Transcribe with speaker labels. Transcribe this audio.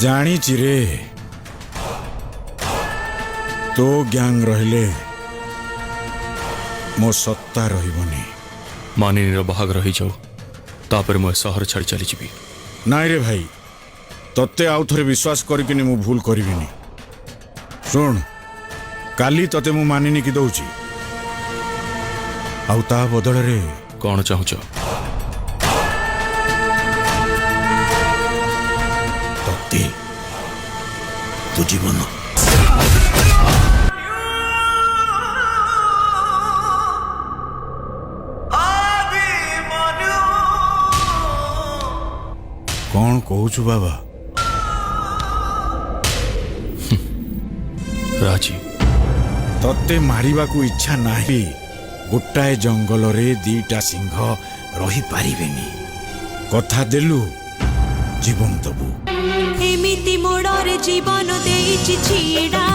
Speaker 1: ଜାଣିଛି ରେ ତୋ ଗ୍ୟାଙ୍ଗ ରହିଲେ ମୋ ସତ୍ତା ରହିବନି।
Speaker 2: ମାନିନୀର ବାହାଘର ହେଇଯାଉ, ତାପରେ ମୁଁ ଏ ସହର ଛାଡ଼ି ଚାଲିଯିବି।
Speaker 1: ନାଇଁ ରେ ଭାଇ, ତତେ ଆଉ ଥରେ ବିଶ୍ୱାସ କରିକିନି ମୁଁ ଭୁଲ କରିବିନି। ଶୁଣ, କାଲି ତତେ ମୁଁ ମାନିନୀକି ଦଉଛି, ଆଉ ତା ବଦଳରେ
Speaker 2: କ'ଣ ଚାହୁଁଛ?
Speaker 1: ତତେ ତୋ ଜୀବନ। କ'ଣ କହୁଛୁ ବାବା?
Speaker 2: ରାଜି।
Speaker 1: ତତେ ମାରିବାକୁ ଇଚ୍ଛା ନାହିଁ। ଗୋଟାଏ ଜଙ୍ଗଲରେ ଦିଟା ସିଂହ ରହିପାରିବେନି। କଥା ଦେଲୁ, ଜୀବନ ଦବୁ।
Speaker 3: ଏମିତି ମୋଡ଼ରେ ଜୀବନ ଦେଇଛି ଛିଡ଼ା